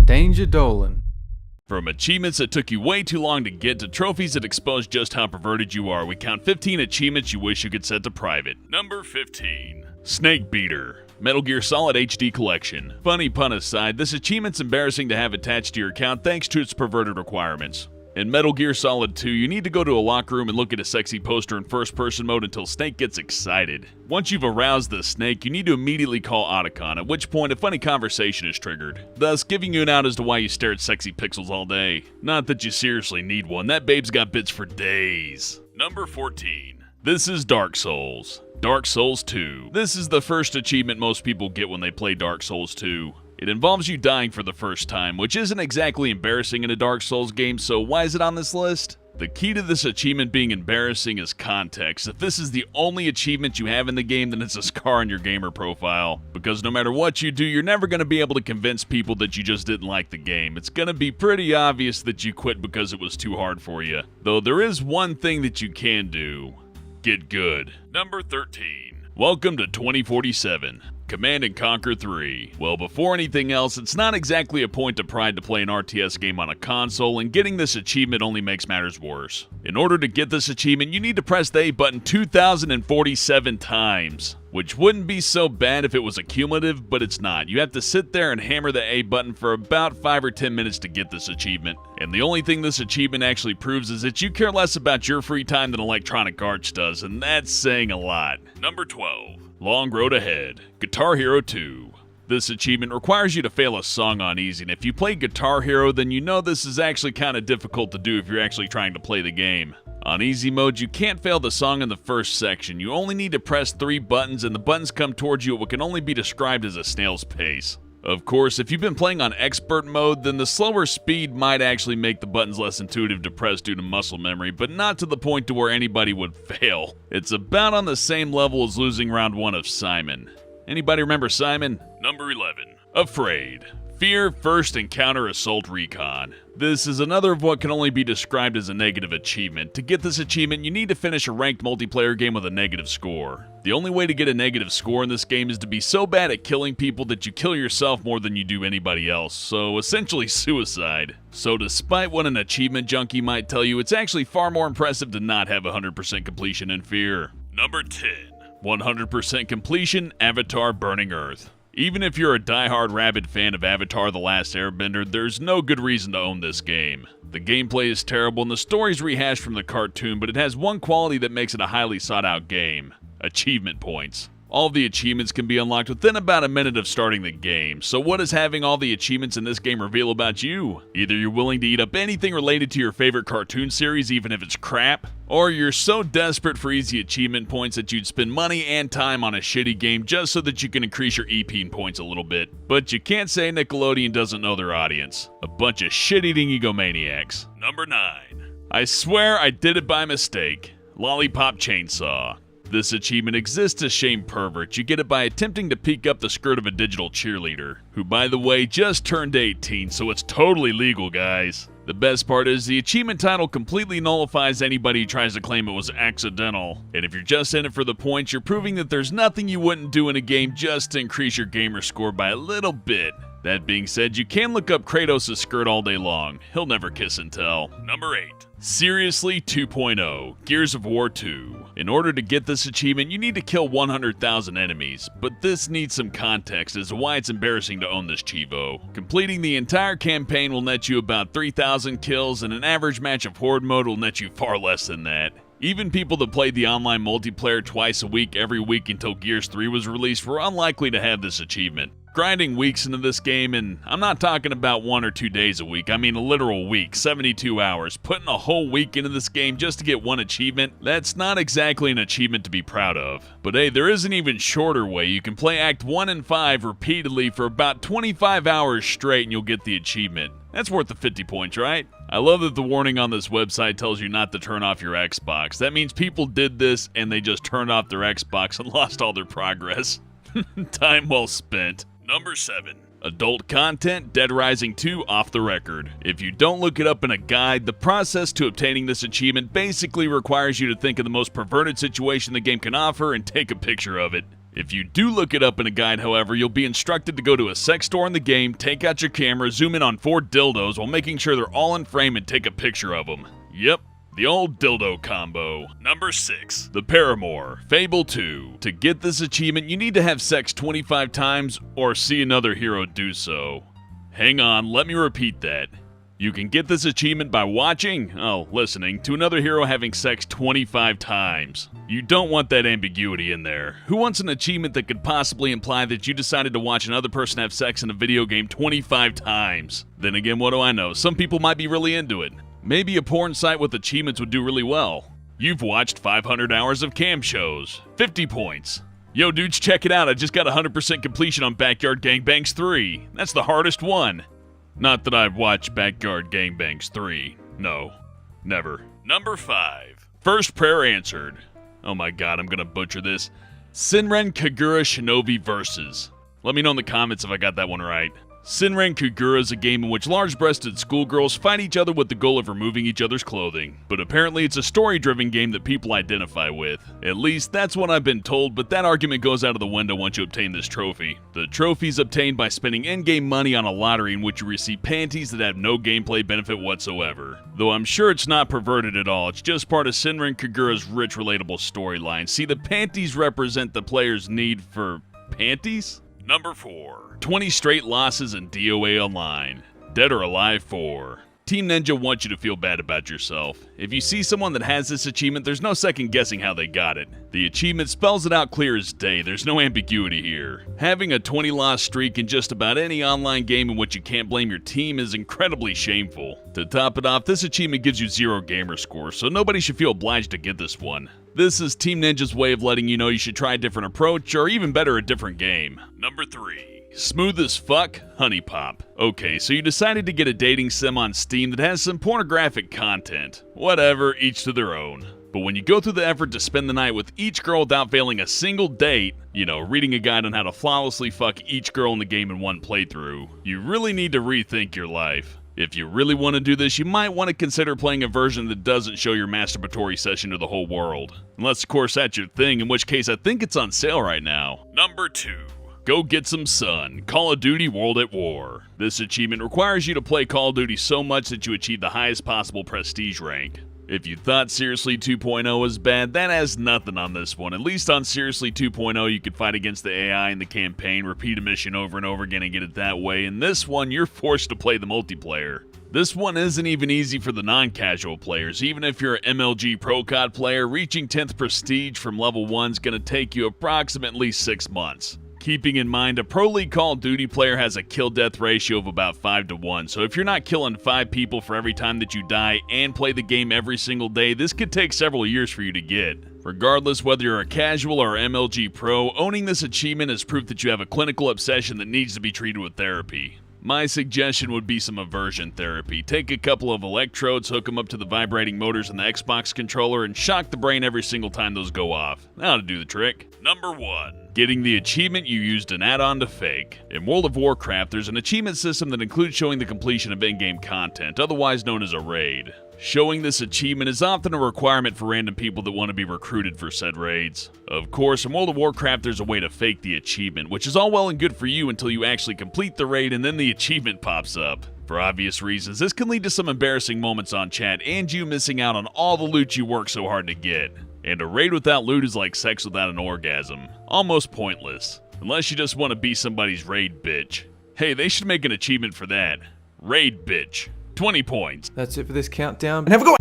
Danger Dolan. From achievements that took you way too long to get to trophies that expose just how perverted you are, we count 15 achievements you wish you could set to private. Number 15. Snake Beater. Metal Gear Solid HD Collection. Funny pun aside, this achievement's embarrassing to have attached to your account thanks to its perverted requirements. In Metal Gear Solid 2, you need to go to a locker room and look at a sexy poster in first-person mode until Snake gets excited. Once you've aroused the Snake, you need to immediately call Otacon, at which point a funny conversation is triggered, thus giving you an out as to why you stare at sexy pixels all day. Not that you seriously need one, that babe's got bits for days. Number 14. This is Dark Souls. Dark Souls 2. This is the first achievement most people get when they play Dark Souls 2. It involves you dying for the first time, which isn't exactly embarrassing in a Dark Souls game, so why is it on this list? The key to this achievement being embarrassing is context. If this is the only achievement you have in the game, then it's a scar on your gamer profile. Because no matter what you do, you're never going to be able to convince people that you just didn't like the game. It's going to be pretty obvious that you quit because it was too hard for you. Though there is one thing that you can do. Get good. Number 13. Welcome to 2047. Command & Conquer 3. Well, before anything else, it's not exactly a point of pride to play an RTS game on a console, and getting this achievement only makes matters worse. In order to get this achievement, you need to press the A button 2,047 times. Which wouldn't be so bad if it was accumulative, but it's not. You have to sit there and hammer the A button for about 5 or 10 minutes to get this achievement. And the only thing this achievement actually proves is that you care less about your free time than Electronic Arts does, and that's saying a lot. Number 12. Long Road Ahead. Guitar Hero 2. This achievement requires you to fail a song on easy, and if you play Guitar Hero, then you know this is actually kind of difficult to do if you're actually trying to play the game. On easy mode, you can't fail the song in the first section. You only need to press 3 buttons, and the buttons come towards you at what can only be described as a snail's pace. Of course, if you've been playing on expert mode, then the slower speed might actually make the buttons less intuitive to press due to muscle memory, but not to the point to where anybody would fail. It's about on the same level as losing round 1 of Simon. Anybody remember Simon? Number 11. Afraid. F.E.A.R. First Encounter Assault Recon. This is another of what can only be described as a negative achievement. To get this achievement, you need to finish a ranked multiplayer game with a negative score. The only way to get a negative score in this game is to be so bad at killing people that you kill yourself more than you do anybody else, so essentially suicide. So despite what an achievement junkie might tell you, it's actually far more impressive to not have 100% completion in F.E.A.R. Number 10. 100% completion, Avatar Burning Earth. Even if you're a die-hard rabid fan of Avatar The Last Airbender, there's no good reason to own this game. The gameplay is terrible and the story's rehashed from the cartoon, but it has one quality that makes it a highly sought-out game. Achievement points. All of the achievements can be unlocked within about a minute of starting the game, so what does having all the achievements in this game reveal about you? Either you're willing to eat up anything related to your favorite cartoon series even if it's crap, or you're so desperate for easy achievement points that you'd spend money and time on a shitty game just so that you can increase your EP points a little bit. But you can't say Nickelodeon doesn't know their audience. A bunch of shit-eating egomaniacs. Number 9. I swear I did it by mistake. Lollipop Chainsaw. This achievement exists to shame perverts. You get it by attempting to peek up the skirt of a digital cheerleader, who by the way just turned 18, so it's totally legal, guys. The best part is the achievement title completely nullifies anybody who tries to claim it was accidental. And if you're just in it for the points, you're proving that there's nothing you wouldn't do in a game just to increase your gamer score by a little bit. That being said, you can look up Kratos' skirt all day long. He'll never kiss and tell. Number 8. Seriously 2.0. Gears of War 2. In order to get this achievement, you need to kill 100,000 enemies, but this needs some context as to why it's embarrassing to own this Chivo. Completing the entire campaign will net you about 3,000 kills, and an average match of Horde mode will net you far less than that. Even people that played the online multiplayer twice a week every week until Gears 3 was released were unlikely to have this achievement. Grinding weeks into this game, and I'm not talking about 1 or 2 days a week, I mean a literal week, 72 hours, putting a whole week into this game just to get one achievement, that's not exactly an achievement to be proud of. But hey, there is an even shorter way. You can play Act 1 and 5 repeatedly for about 25 hours straight and you'll get the achievement. That's worth the 50 points, right? I love that the warning on this website tells you not to turn off your Xbox. That means people did this and they just turned off their Xbox and lost all their progress. Time well spent. Number 7. Adult content, Dead Rising 2 off the record. If you don't look it up in a guide, the process to obtaining this achievement basically requires you to think of the most perverted situation the game can offer and take a picture of it. If you do look it up in a guide, however, you'll be instructed to go to a sex store in the game, take out your camera, zoom in on 4 dildos while making sure they're all in frame and take a picture of them. Yep. The old dildo combo. Number 6. The Paramour, Fable 2. To get this achievement, you need to have sex 25 times or see another hero do so. Hang on, let me repeat that. You can get this achievement by listening to another hero having sex 25 times. You don't want that ambiguity in there. Who wants an achievement that could possibly imply that you decided to watch another person have sex in a video game 25 times? Then again, what do I know? Some people might be really into it. Maybe a porn site with achievements would do really well. You've watched 500 hours of cam shows. 50 points. Yo dudes, check it out. I just got 100% completion on Backyard Gangbangs 3. That's the hardest one. Not that I've watched Backyard Gangbangs 3. No. Never. Number 5. First prayer answered. Oh my god, I'm gonna butcher this. Senran Kagura Shinobi Versus. Let me know in the comments if I got that one right. Senran Kagura is a game in which large-breasted schoolgirls fight each other with the goal of removing each other's clothing. But apparently it's a story-driven game that people identify with. At least that's what I've been told, but that argument goes out of the window once you obtain this trophy. The trophy is obtained by spending in-game money on a lottery in which you receive panties that have no gameplay benefit whatsoever. Though I'm sure it's not perverted at all, it's just part of Senran Kagura's rich, relatable storyline. See, the panties represent the player's need for panties? Number 4. 20 straight losses in DOA Online. Dead or Alive 4. Team Ninja wants you to feel bad about yourself. If you see someone that has this achievement, there's no second guessing how they got it. The achievement spells it out clear as day, there's no ambiguity here. Having a 20-loss streak in just about any online game in which you can't blame your team is incredibly shameful. To top it off, this achievement gives you 0 gamer score, so nobody should feel obliged to get this one. This is Team Ninja's way of letting you know you should try a different approach, or even better, a different game. Number 3. Smooth as fuck, Honey Pop. Okay, so you decided to get a dating sim on Steam that has some pornographic content. Whatever, each to their own. But when you go through the effort to spend the night with each girl without failing a single date, reading a guide on how to flawlessly fuck each girl in the game in one playthrough, you really need to rethink your life. If you really want to do this, you might want to consider playing a version that doesn't show your masturbatory session to the whole world. Unless, of course, that's your thing, in which case I think it's on sale right now. Number 2. Go get some sun. Call of Duty World at War. This achievement requires you to play Call of Duty so much that you achieve the highest possible prestige rank. If you thought Seriously 2.0 was bad, that has nothing on this one. At least on Seriously 2.0, you could fight against the AI in the campaign, repeat a mission over and over again and get it that way. In this one, you're forced to play the multiplayer. This one isn't even easy for the non-casual players. Even if you're an MLG Pro COD player, reaching 10th prestige from level 1 is going to take you approximately 6 months. Keeping in mind, a Pro League Call of Duty player has a kill-death ratio of about 5 to 1, so if you're not killing 5 people for every time that you die and play the game every single day, this could take several years for you to get. Regardless whether you're a casual or MLG Pro, owning this achievement is proof that you have a clinical obsession that needs to be treated with therapy. My suggestion would be some aversion therapy. Take a couple of electrodes, hook them up to the vibrating motors in the Xbox controller, and shock the brain every single time those go off. That'll do the trick. Number 1. Getting the achievement you used an add-on to fake. In World of Warcraft, there's an achievement system that includes showing the completion of in-game content, otherwise known as a raid. Showing this achievement is often a requirement for random people that want to be recruited for said raids. Of course, in World of Warcraft there's a way to fake the achievement, which is all well and good for you until you actually complete the raid and then the achievement pops up. For obvious reasons, this can lead to some embarrassing moments on chat and you missing out on all the loot you worked so hard to get. And a raid without loot is like sex without an orgasm. Almost pointless. Unless you just want to be somebody's raid bitch. Hey, they should make an achievement for that. Raid bitch. 20 points. That's it for this countdown. And have a go!